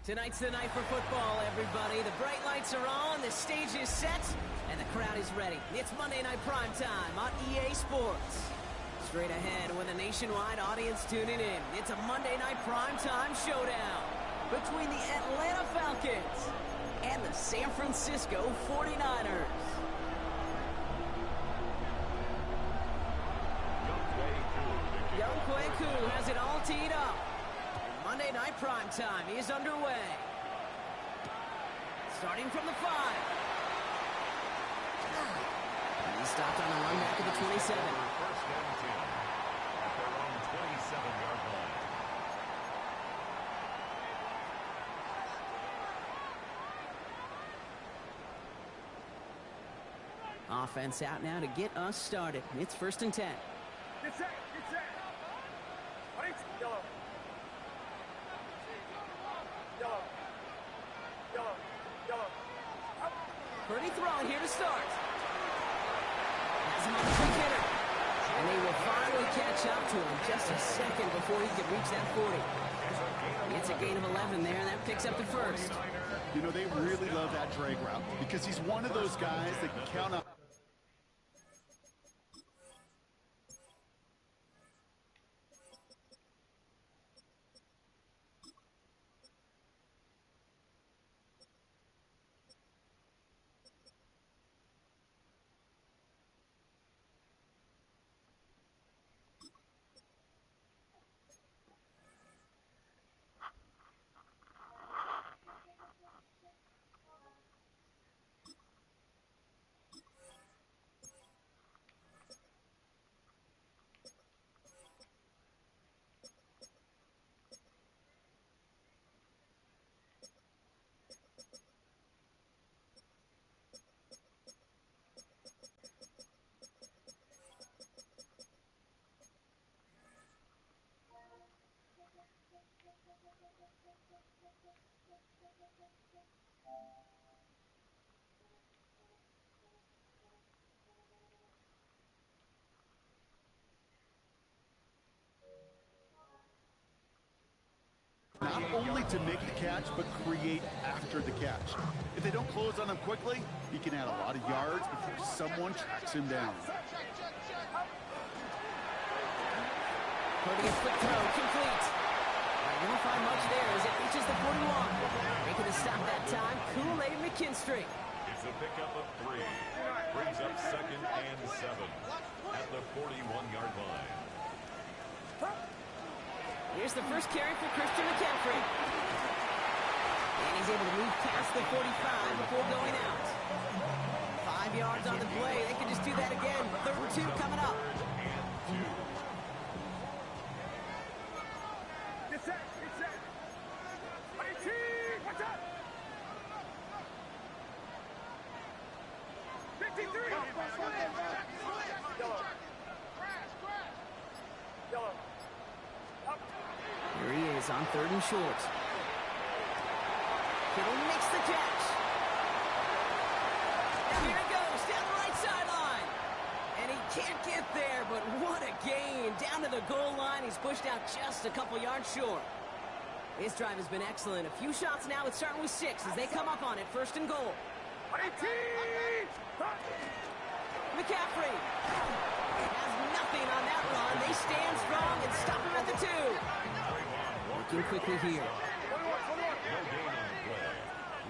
Tonight's the night for football, everybody. The bright lights are on, the stage is set, and the crowd is ready. It's Monday Night Primetime on EA Sports. Straight ahead with a nationwide audience tuning in, it's a Monday Night Primetime showdown between the Atlanta Falcons and the San Francisco 49ers. Young Kweku has it all teed up. Monday Night Primetime is underway. Starting from the 5. He stopped on the run back at the 27. First and 10 at their own 27-yard line. Offense out now to get us started. It's first and 10. Get set, Right, yellow. Purdy throwing here to start. Has him on the quick hitter. And they will finally catch up to him just a second before he can reach that 40. It's a gain of 11 there, and that picks up the first. You know, they really love that drag route because he's one of those guys that can count on. Not only to make the catch, but create after the catch. If they don't close on him quickly, he can add a lot of yards before someone tracks him down. Putting a quick throw, complete. You won't find much there as it reaches the 41. Making the stop that time, Kool-Aid McKinstry. It's a pickup of 3. Brings up second and 7 at the 41-yard line. Here's the first carry for Christian McCaffrey. And he's able to move past the 45 before going out. 5 yards on the play. They can just do that again. 3rd and 2 coming up. Get set. 18, watch out. 53. Yellow. Here he is on 3rd and short. Kittle makes the catch. And here he goes down the right sideline. And he can't get there, but what a gain. Down to the goal line. He's pushed out just a couple yards short. His drive has been excellent. A few shots now. It's starting with 6 as they come up on it. 1st and goal. 18. McCaffrey has nothing on that run. They stand strong and stop him at the 2. Working quickly here. No gain on the play.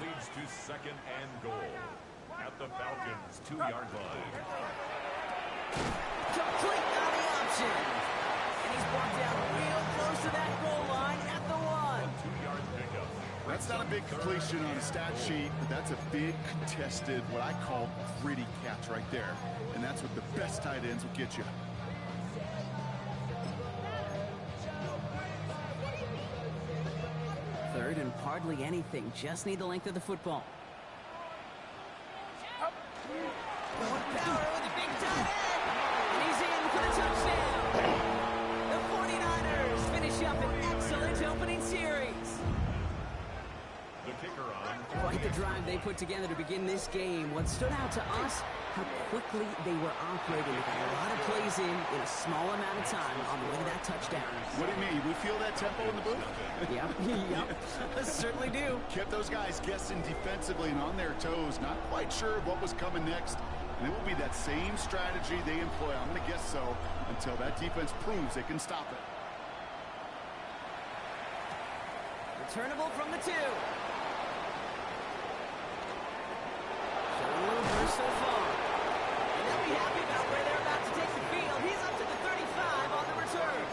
Leads to second and goal at the Falcons' 2-yard line. Complete on the option. And he's brought down real close to that goal line at the 1. 2-yard pickup. That's not a big completion on a stat sheet, but that's a big contested, what I call gritty catch right there. And that's what the best tight ends will get you. Third and hardly anything. Just need the length of the football. Going power with a big tight end. And he's in for the touchdown. The 49ers finish up an excellent opening series. The kicker on. Quite at the drive they put together to begin this game. What stood out to us, how quickly they were operating. They got a lot of plays in a small amount of time on the way to that touchdown. What do you mean? We feel that tempo in the booth? Yep, certainly do. Kept those guys guessing defensively and on their toes, not quite sure of what was coming next. And it will be that same strategy they employ, I'm going to guess so, until that defense proves they can stop it. Returnable from the 2. Showing a little burst so far. And they'll be happy about where they're about to take the field. He's up to the 35 on the return.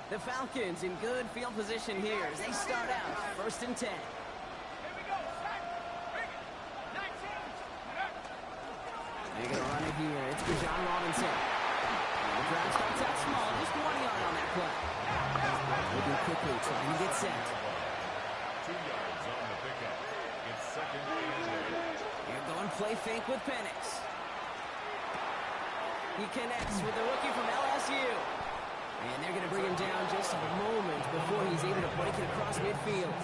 The Falcons in good field position here as they start out 1st and 10. They're going to run it here. It's Bijan Robinson. The drive starts out small, just 1 yard on that play. Moving quickly, trying to get set. 2 yards on the pickup. It's 2nd and 8. They're going play fake with Penix. He connects with the rookie from LSU. And they're going to bring him down just a moment before he's able to break it across midfield.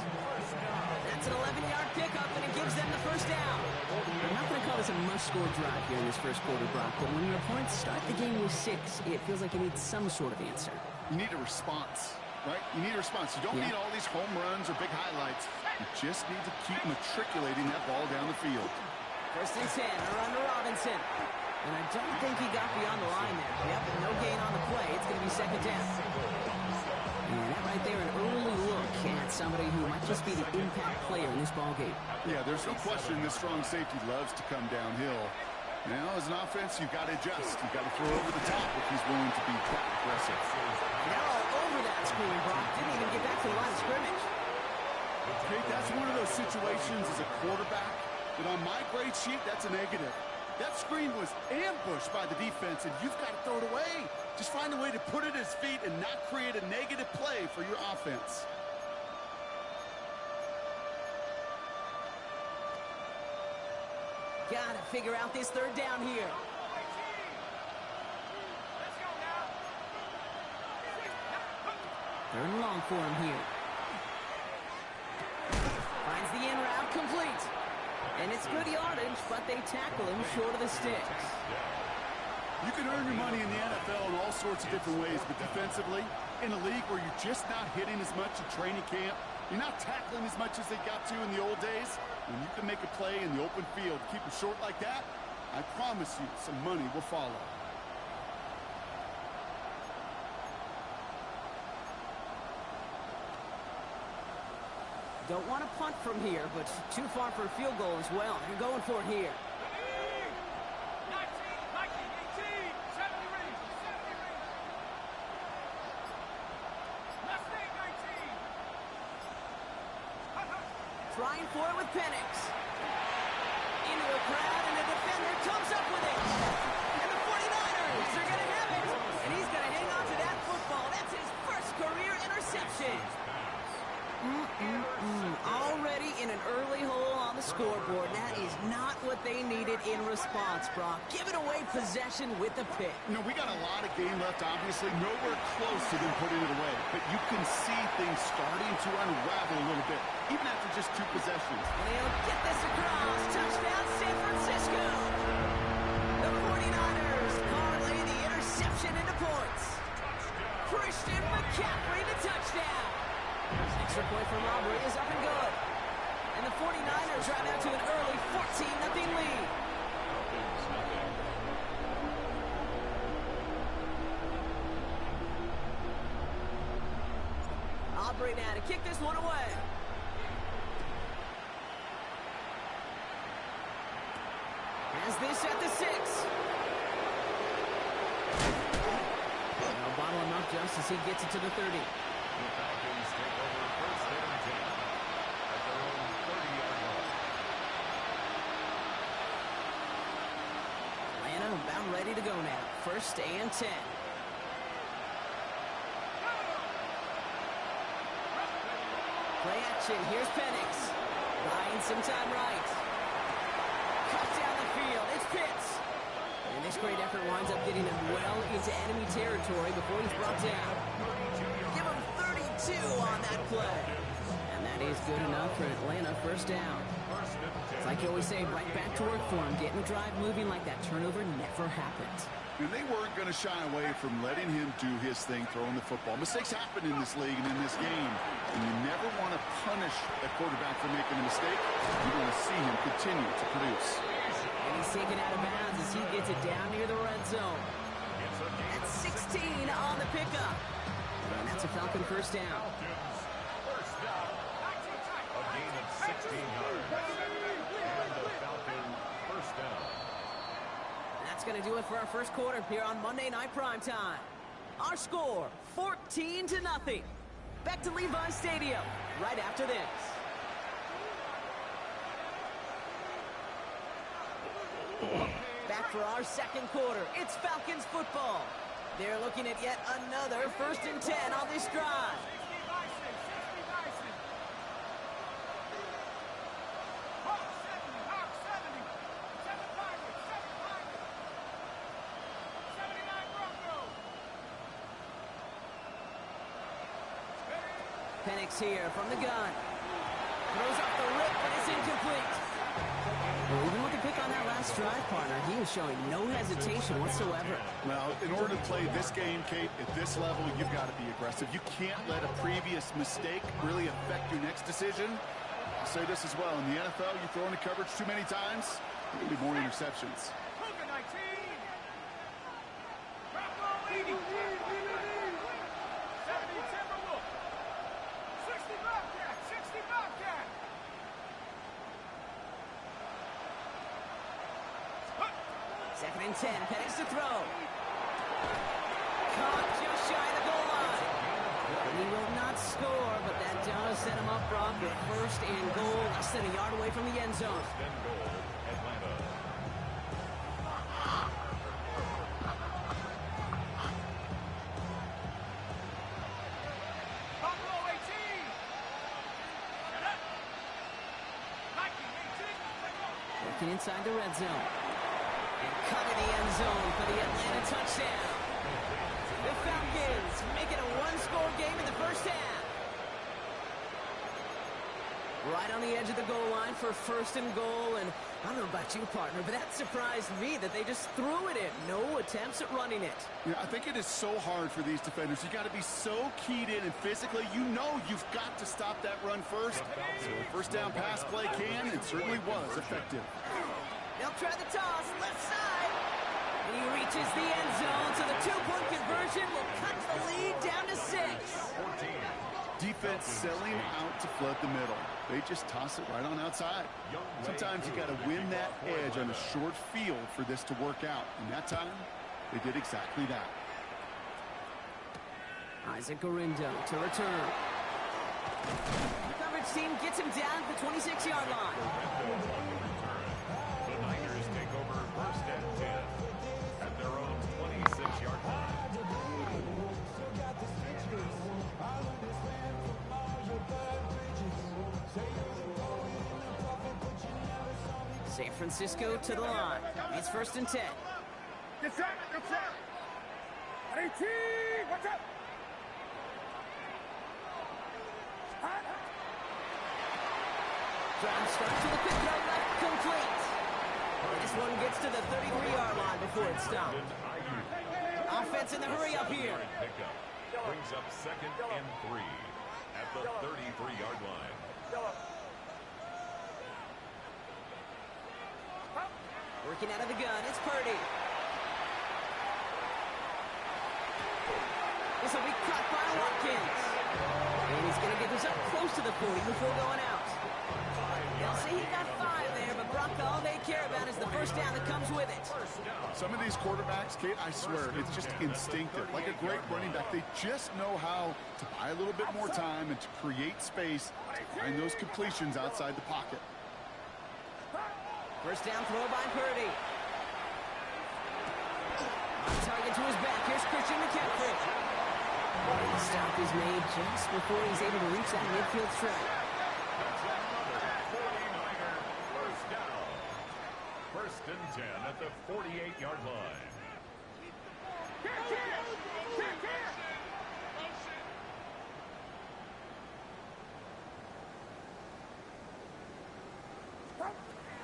That's an 11-yard pickup, and it gives them the 1st down. I'm not going to call this a must-score drive here in this first quarter, Brock, but when your opponents start the game with 6, it feels like you need some sort of answer. You need a response, right? You need a response. You don't need all these home runs or big highlights. You just need to keep matriculating that ball down the field. 1st and 10, a run to Robinson. And I don't think he got beyond the line there. Yep, no gain on the play. It's going to be 2nd down. And that right there, an early look at somebody who might just be the impact player in this ballgame. Yeah, there's no question this strong safety loves to come downhill. Now, as an offense, you've got to adjust. You've got to throw over the top if he's willing to be that aggressive. They're all over that screen, Brock. Didn't even get back to the line of scrimmage. Jake, that's one of those situations as a quarterback that on my grade sheet, that's a negative. That screen was ambushed by the defense, and you've got to throw it away. Just find a way to put it at his feet and not create a negative play for your offense. Got to figure out this 3rd down here. Third and long for him here. Finds the in route complete. And it's good yardage, but they tackle him short of the sticks. You can earn your money in the NFL in all sorts of different ways, but defensively, in a league where you're just not hitting as much at training camp, you're not tackling as much as they got to in the old days, when you can make a play in the open field, keep it short like that, I promise you some money will follow. Don't want to punt from here, but too far for a field goal as well. They're going for it here. 19, 18, 70 rings, 70 rings. Left eight, 19. Trying for it with Penix. Into a crowd, and the defender comes up with it. And the 49ers are going to have it. And he's going to hang on to that football. That's his first career interception. Already in an early hole on the scoreboard. That is not what they needed in response, Brock. Giving away possession with the pick. You know, we got a lot of game left, obviously. Nowhere close to them putting it away. But you can see things starting to unravel a little bit, even after just 2 possessions. And he'll get this across. Touchdown, San Francisco. The 49ers parlay the interception into points. Christian McCaffrey, the touchdown. Extra point from Aubrey is up and good. And the 49ers drive out to an early 14-0 lead. Aubrey now to kick this one away. Has this at the 6. They'll bottle him up just as he gets it to the 30. The Falcons take over 1st and 10 at their own 30-yard line. Atlanta about ready to go now. 1st and 10. Play action. Here's Penix. Buying some time right. Cut down the field. It's Pitts. And this great effort winds up getting him well into enemy territory before he's brought down. Give him 32 on that play. And that is good enough for Atlanta first down. It's like you always say, right back to work for him. Getting the drive moving like that turnover never happened. And they weren't going to shy away from letting him do his thing, throwing the football. Mistakes happen in this league and in this game. And you never want to punish a quarterback for making a mistake. You want to see him continue to produce. And he's taken out of bounds as he gets it down near the red zone. That's 16 on the pickup. And that's a Falcon first down. A gain of 16 yards. And the Falcon first down. That's going to do it for our first quarter here on Monday Night Primetime. Our score, 14-0. Back to Levi Stadium right after this. Back for our second quarter. It's Falcons football. They're looking at yet another 1st and 10 on this drive. Penix here from the gun. Throws up the rip, but it's incomplete. Well, even with the pick on that last drive, partner, he was showing no hesitation whatsoever. Well, in order to play this game, Kate, at this level, you've got to be aggressive. You can't let a previous mistake really affect your next decision. I'll say this as well. In the NFL, you throw into coverage too many times, there will be more interceptions. Cougar 19. Bronco 80. 70 Timberwolf. 60 Bobcat. 60 Bobcat. Second and 10, Penix to throw. Caught just shy of the goal line. And he will not score, but that does set him up, Rob, with 1st and goal, less than a yard away from the end zone. 1st and goal, Atlanta. Buffalo 18. Shut up. Nike 18. Working inside the red zone. And cut in the end zone for the Atlanta touchdown. The Falcons make it a one-score game in the first half. Right on the edge of the goal line for 1st and goal. And I don't know about you, partner, but that surprised me that they just threw it in. No attempts at running it. Yeah, I think it is so hard for these defenders. You got to be so keyed in, and physically, you know you've got to stop that run first. So the first down pass play can and certainly was effective. They'll try the toss, left side. And he reaches the end zone, so the 2-point conversion will cut the lead down to 6. 14. Defense selling out to flood the middle. They just toss it right on outside. Sometimes you got to win that edge on a short field for this to work out. And that time, they did exactly that. Isaac Orindo to return. The coverage team gets him down at the 26-yard line. The Niners take over 1st and 10 at their own 26-yard line. San Francisco to the line. It's 1st and 10. Get set. Get set. 18. Watch out. Drive start to the quick throw left, complete. This one gets to the 33-yard line before it's stopped. Offense in the hurry up here. Pickup brings up 2nd and 3 at the 33-yard line. Working out of the gun, it's Purdy. This will be caught by Watkins. And he's going to get this up close to the 40 before going out. They'll say he got 5 there, but Brock, all they care about is the first down that comes with it. Some of these quarterbacks, Kate, I swear, it's just instinctive. Like a great running back, they just know how to buy a little bit more time and to create space to find those completions outside the pocket. First down throw by Purdy. On target to his back. Here's Christian McCaffrey. The stop is made just before he's able to reach that midfield strike. the 48-yard line.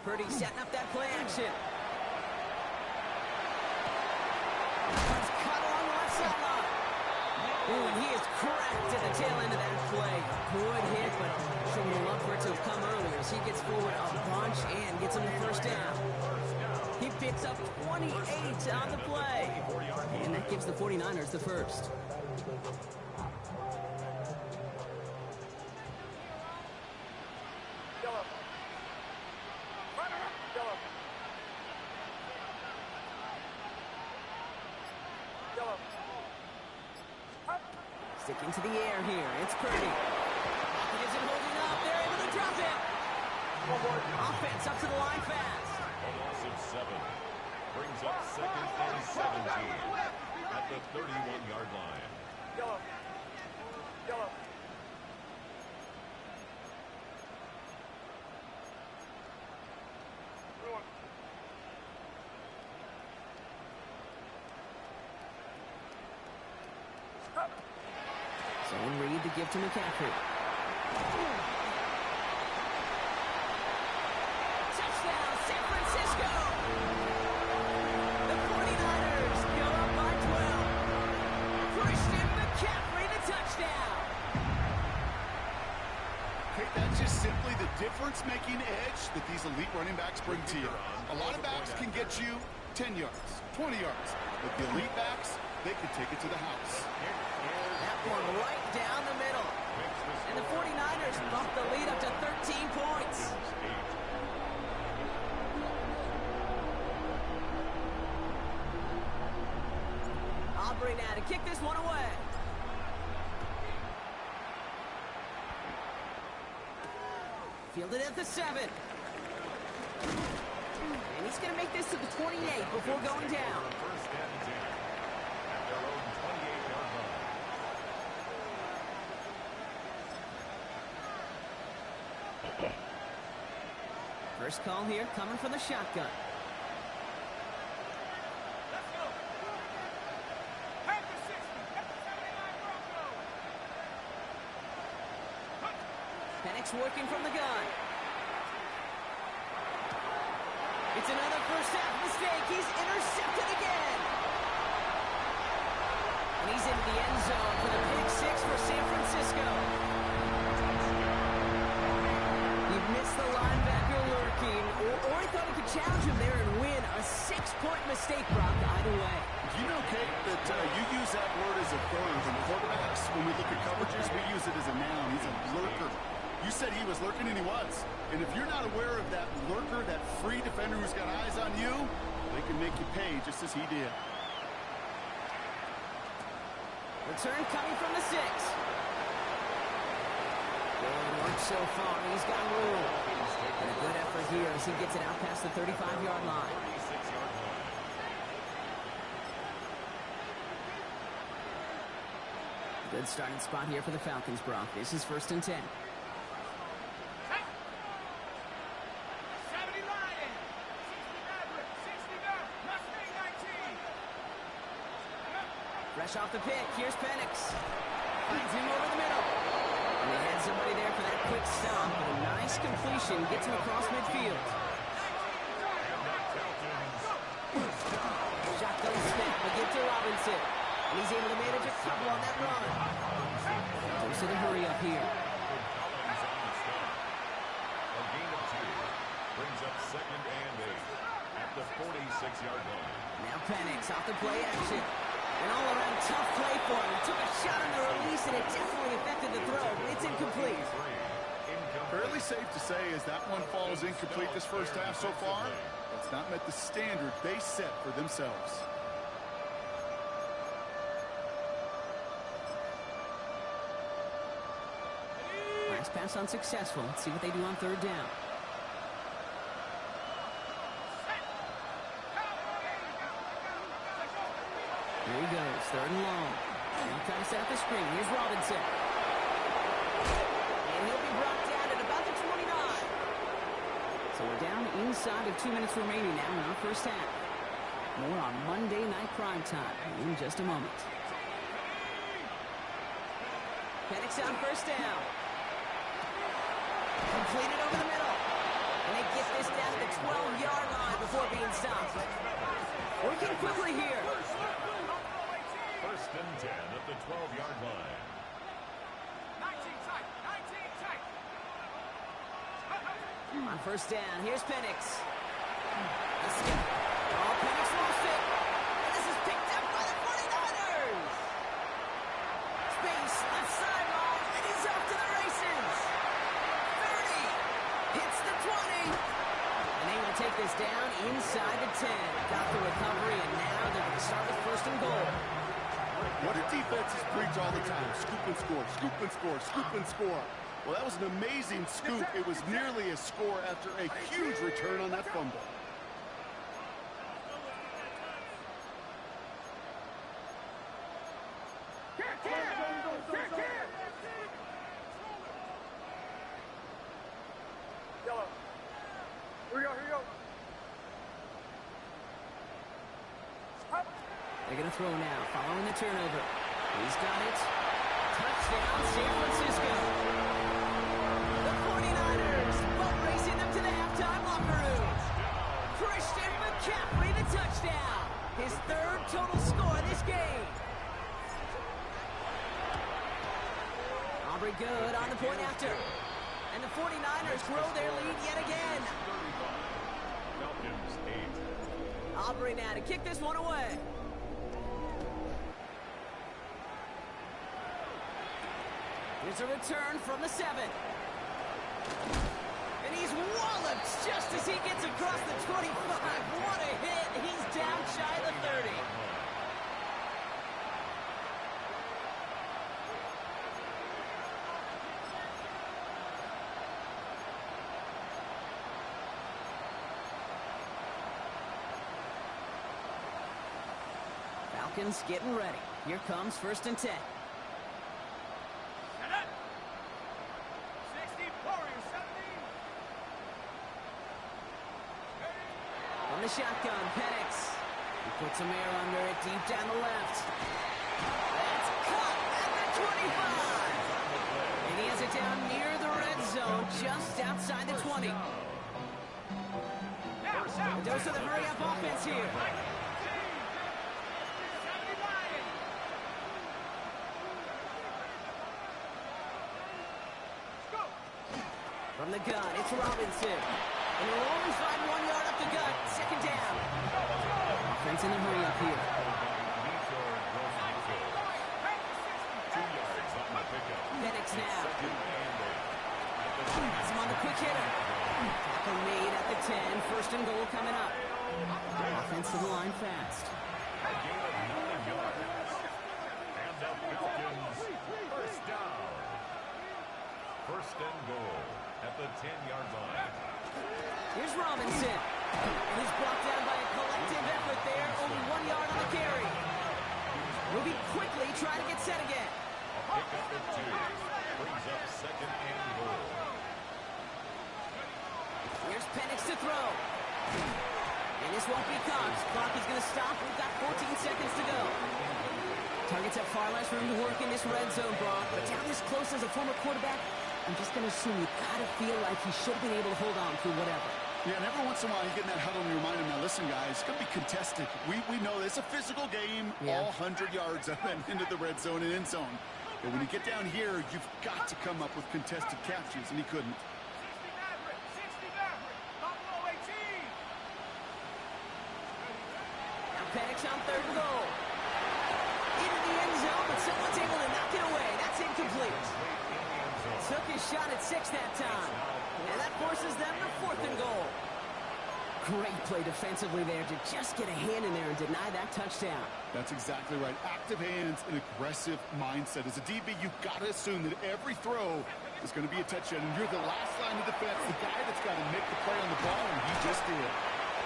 Purdy setting up that play action. Cut along the left sideline. Ooh, and he is cracked at the tail end of that play. Good hit, but sure would love for it to have come earlier as he gets forward a bunch and gets him the first down. He picks up 28 on the play. And that gives the 49ers the first. Sticking to the air here. It's Purdy. It isn't holding up. They're able to drop it. Offense up to the line fast. A loss of 7. Brings up second and 17 at the 31-yard line. So Reed to give to McCaffrey. Touchdown, San Francisco! The 49ers go up by 12. Christian McCaffrey the touchdown. Okay, that's just simply the difference-making edge that these elite running backs bring to you. A lot of backs can get you 10 yards, 20 yards. But the elite backs, they can take it to the house. That one right down the middle. And the 49ers bump the lead up to 13 points. Aubrey now to kick this one away. Fielded at the 7. And he's going to make this to the 28 before going down. First and 10 at their own 28-yard line. First call here coming from the shotgun. Penix working from the gun. It's another first half mistake. He's intercepted again. And he's into the end zone for the pick 6 for San Francisco. He missed the linebacker lurking, or he thought he could challenge him there and win. A 6-point mistake, Brock, either way. You know, Kate, that you use that word as a verb in quarterbacks. When we look at coverages, we use it as a noun. He's a lurker. You said he was lurking, and he was. And if you're not aware of that lurker, that free defender who's got eyes on you, they can make you pay just as he did. Return coming from the 6. Good work so far. He's got room. And a good effort here as he gets it out past the 35-yard line. 36-yard line. Good starting spot here for the Falcons, Brock. This is 1st and 10. Fresh off the pick, here's Penix. Finds him over the middle. And they had somebody there for that quick stop. But a nice completion gets him across midfield. Shotgun snap, they get to Robinson. And he's able to manage a couple on that run. Goes to the hurry up here. A gain of 2 brings up second and 8 at the 46-yard line. Now Penix off the play action. An all-around tough play for him. He took a shot on the release, and it definitely affected the throw, but it's incomplete. Fairly safe to say as that one falls incomplete this first half so far, it's not met the standard they set for themselves. Last pass unsuccessful. Let's see what they do on 3rd down. Here he goes, 3rd and long. Now trying to set up the screen. Here's Robinson. And he'll be brought down at about the 29. So we're down inside of 2 minutes remaining now in our first half. More on Monday Night Primetime in just a moment. Penix on first down. Completed over the middle. And they get this down to the 12-yard line before being stopped. Working quickly here. First and 10 at the 12-yard line. 19 tight. 19 tight. On first down, here's Penix. Let's go. Oh, Penix lost it. And this is picked up by the 49ers. Space, left sideline, and he's off to the races. 30. Hits the 20. And they will take this down inside the 10. Got the recovery, and now they're going to start with first and goal. What do defenses preach all the time? Scoop and score, scoop and score, scoop and score. Well, that was an amazing scoop. It was nearly a score after a huge return on that fumble. They're going to throw now, following the turnover. He's got it. Touchdown, San Francisco. The 49ers boat racing up to the halftime locker room. Christian McCaffrey, the touchdown. His third total score this game. Aubrey good on the point after. And the 49ers grow their lead yet again. Falcons 8. Aubrey now to kick this one away. Here's a return from the 7. And he's walloped just as he gets across the 25. What a hit. He's down shy of the 30. Falcons getting ready. Here comes first and 10. The shotgun, Penix. He puts some air under it deep down the left. That's caught at the 25. And he has it down near the red zone, just outside the 20. A dose of the hurry-up offense here. From the gun, it's Robinson. And he'll only find 1 yard up the gut. Second down. Offense in the hurry up here. 2 yards on the pickup. Penix now. Has him on the quick hitter. Tackle made at the 10. First and goal coming up. Offensive line fast. A gain of 9 yards. And the Falcons first down. First and goal at the 10-yard line. Here's Robinson. And he's blocked down by a collective effort there. Only 1 yard on the carry. Moving quickly, trying to get set again. A pickup of 2. Brings up second and goal. Here's Penix to throw. And this won't be caught. Clock is going to stop. We've got 14 seconds to go. Targets have far less room to work in this red zone, Brock. But down this close as a former quarterback, I'm just going to assume you got to feel like he should have been able to hold on through whatever. Yeah, and every once in a while you get in that huddle and you remind him, now listen, guys, it's going to be contested. We know it's a physical game, all 100 yards up and into the red zone and end zone. But when you get down here, you've got to come up with contested catches, and he couldn't. 60 Maverick, Buffalo 18. Now Penix on third and goal. Into the end zone, but someone's able to knock it away. That's incomplete. Took his shot at 6 that time. And that forces them to fourth and goal. Great play defensively there to just get a hand in there and deny that touchdown. That's exactly right. Active hands and aggressive mindset. As a DB, you've got to assume that every throw is going to be a touchdown. And you're the last line of defense, the guy that's got to make the play on the ball, and he just did.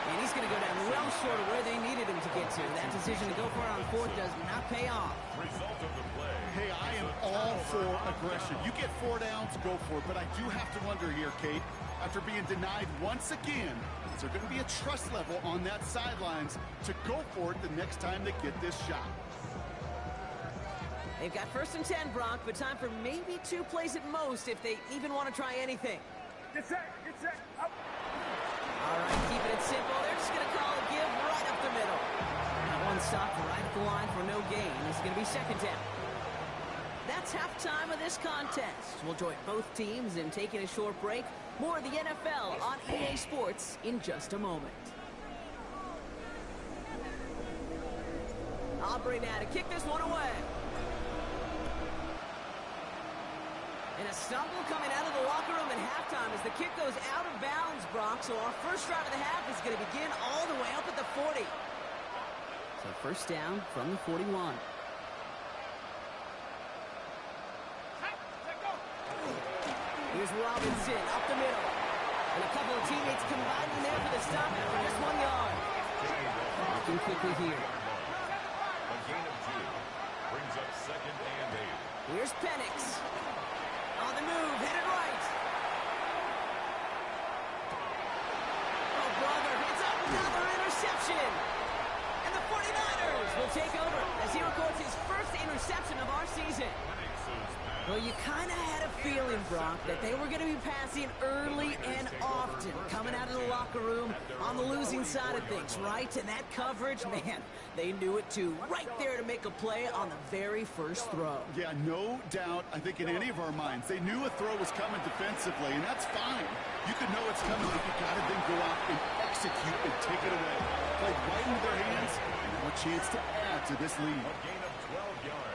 And he's going to go down well short of where they needed him to get to. That decision to go for it on fourth does not pay off. Result of the play. Hey, I am all for aggression. You get 4 downs, go for it. But I do have to wonder here, Kate, after being denied once again, is there going to be a trust level on that sidelines to go for it the next time they get this shot? They've got 1st and 10, Brock, but time for maybe 2 plays at most if they even want to try anything. Get set, up. All right, keeping it simple. They're just going to call a give right up the middle. That one stopped right at the line for no gain. This is going to be 2nd down. That's halftime of this contest. We'll join both teams in taking a short break. More of the NFL on EA Sports in just a moment. Aubrey now to kick this one away. And a stumble coming out of the locker room at halftime as the kick goes out of bounds, Brock. So our first drive of the half is going to begin all the way up at the 40. So 1st down from the 41. Here's Robinson up the middle. And a couple of teammates combining there for the stop after just 1 yard. Looking quickly here. A gain of 2. Brings up 2nd and 8. Here's Penix. On the move, headed right. Oh, brother, it's another interception. And the 49ers will take over as he records his 1st interception of our season. Well, you kind of had a feeling, Brock, that they were going to be passing early and often, coming out of the locker room on the losing side of things, right? And that coverage, man, they knew it too. Right there to make a play on the very first throw. Yeah, no doubt. I think in any of our minds, they knew a throw was coming defensively, and that's fine. You could know it's coming, but you got to then go out and execute and take it away. Played right into their hands, and now a chance to add to this lead. A gain of 12 yards.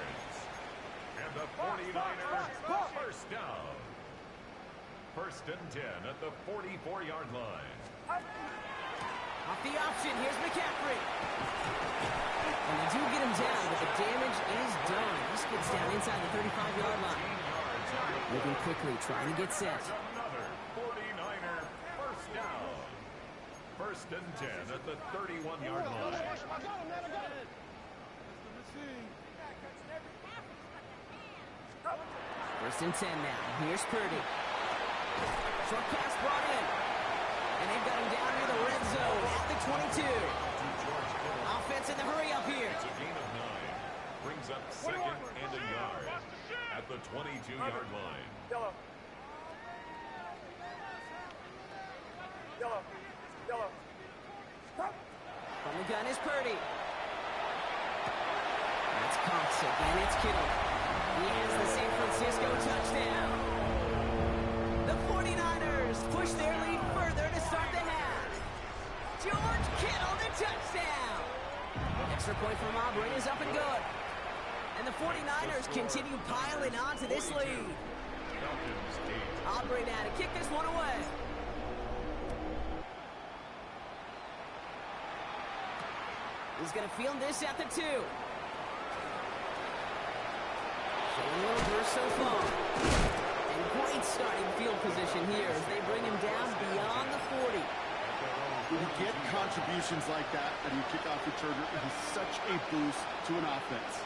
And the 49ers 1st down. 1st and 10 at the 44-yard line. Off the option, here's McCaffrey. And they do get him down, but the damage is done. This gets down inside the 35-yard line. Moving quickly, trying to get set. Another 49er 1st down. 1st and 10 at the 31-yard line. 1st and 10 now. Here's Purdy. Short pass brought in. And they've got him down near the red zone at the 22. Offense in the hurry up here. It's a gain of 9. Brings up 2nd and a yard at the 22-yard line. Yellow. From the gun is Purdy. That's Cox again. It's Kittle. He has the San Francisco touchdown. The 49ers push their lead further to start the half. George Kittle, the touchdown. Extra point from Aubrey is up and good. And the 49ers continue piling on to this lead. Aubrey now to kick this one away. He's going to field this at the 2. Showing a little burst so far. And great starting field position here as they bring him down beyond the 40. When you get contributions like that and you kick off returner, it is such a boost to an offense.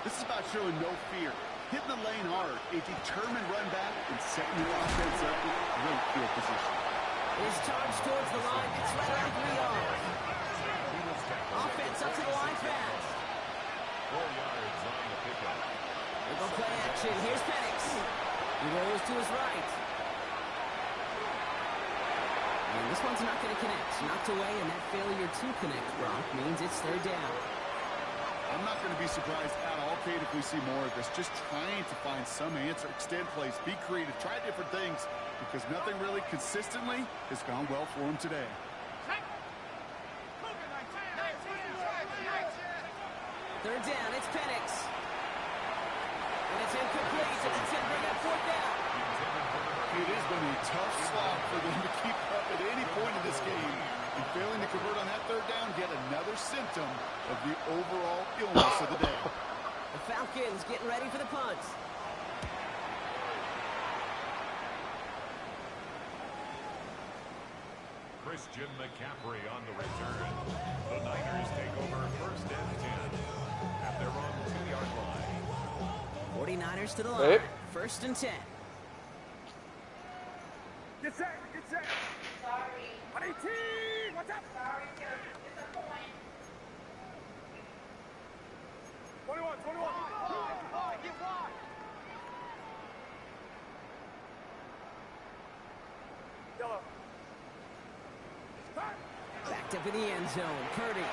This is about showing no fear, hitting the lane hard, a determined run back, and setting your offense up with great field position. His charge towards the line, it's right around 3 yards. Offense up to the line fast. 4 yards on the pickup. They go play action. Here's Penix. He rolls to his right. And this one's not going to connect. Knocked away, and that failure to connect, Brock, means it's 3rd down. I'm not going to be surprised at all, Kate, if we see more of this. Just trying to find some answer, extend plays, be creative, try different things, because nothing really consistently has gone well for him today. Third down, it's Penix. And it's incomplete, so that's going to bring up 4th down. It has been a tough slog for them to keep up at any point in this game. And failing to convert on that 3rd down, yet another symptom of the overall illness of the day. The Falcons getting ready for the punt. Christian McCaffrey on the return. The Niners take over 1st and 10 at their own 2-yard line. 49ers to the line. 1st and 10. Get set. Get set. Sorry. 18. What's up? Sorry, sir. It's a point. 21. 21. Get wide. Yellow. Backed up in the end zone. Purdy.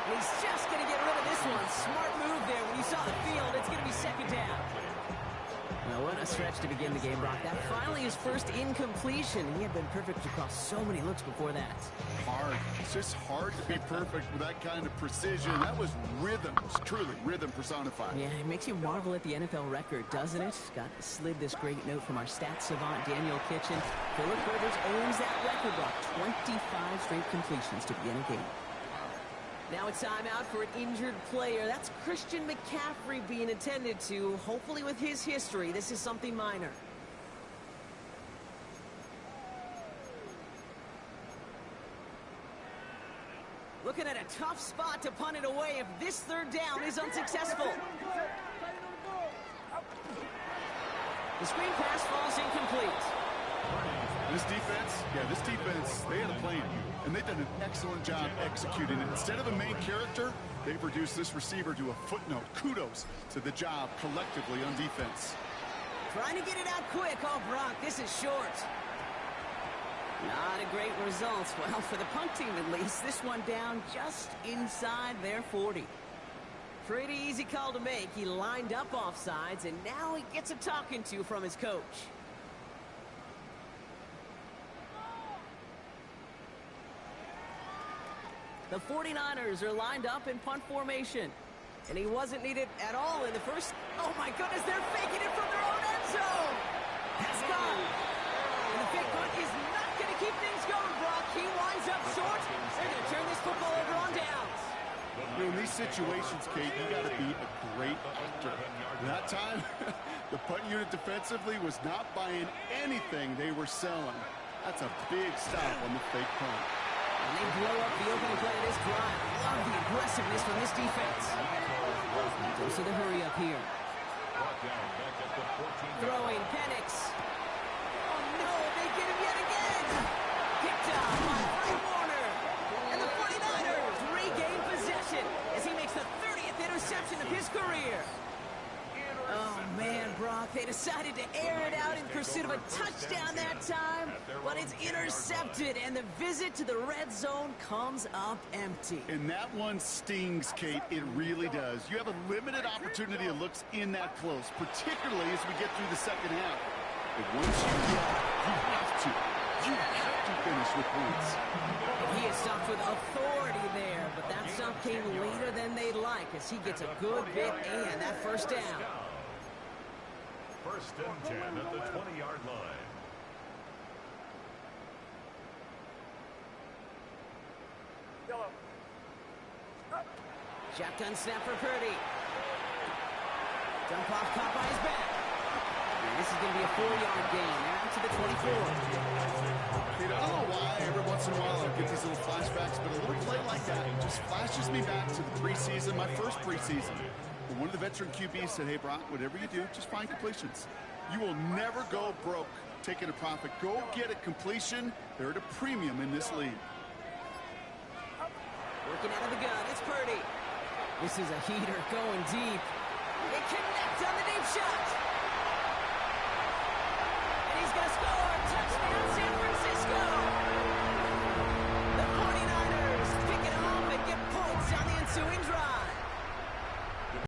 He's just going to get rid of this one. Smart move there. When you saw the field, it's going to be 2nd down. Well, what a stretch to begin the game, Brock. That finally his first incompletion. He had been perfect across so many looks before that. Hard. It's just hard to be perfect with that kind of precision. That was rhythm. It's truly rhythm personified. Yeah, it makes you marvel at the NFL record, doesn't it? Got slid this great note from our stats savant, Daniel Kitchen. Phillip Rivers owns that record, Brock. 25 straight completions to begin a game. Now it's time out for an injured player. That's Christian McCaffrey being attended to. Hopefully with his history, this is something minor. Looking at a tough spot to punt it away if this 3rd down is unsuccessful. The screen pass falls incomplete. This defense, they had a plan, and they've done an excellent job executing it. Instead of a main character, they've reduced this receiver to a footnote. Kudos to the job collectively on defense. Trying to get it out quick. Oh, Brock, this is short. Not a great result. Well, for the punt team at least, this one down just inside their 40. Pretty easy call to make. He lined up offsides, and now he gets a talking to from his coach. The 49ers are lined up in punt formation. And he wasn't needed at all in the first. Oh, my goodness, they're faking it from their own end zone. That's gone. And the fake punt is not going to keep things going, Brock. He winds up short. They're going to turn this football over on downs. In these situations, Kate, you got to be a great actor. That time, the punt unit defensively was not buying anything they were selling. That's a big stop on the fake punt. And they blow up the opening play of this drive. Love the aggressiveness from this defense. Goes to the hurry up here. Throwing Penix. Oh no, they get him yet again. Picked up by Fred Warner. And the 49ers regain possession as he makes the 30th interception of his career. Oh, man, Brock, they decided to air it out in pursuit of a touchdown that time, but it's intercepted, and the visit to the red zone comes up empty. And that one stings, Kate. It really does. You have a limited opportunity of looks in that close, particularly as we get through the 2nd half. But once you have to finish with points. He is stopped with authority there, but that stop came later than they'd like as he gets a good bit and that 1st down. 1st and 10 at the 20-yard line. Yellow. Shotgun snap for Purdy. Dump off caught by his back. And this is going to be a 4-yard gain. They're out to the 24. Kate, I don't know why every once in a while I get these little flashbacks, but a little play like that just flashes me back to the preseason, my first preseason. And one of the veteran QBs said, hey, Brock, whatever you do, just find completions. You will never go broke taking a profit. Go get a completion. They're at a premium in this league. Working out of the gun, it's Purdy. This is a heater going deep. It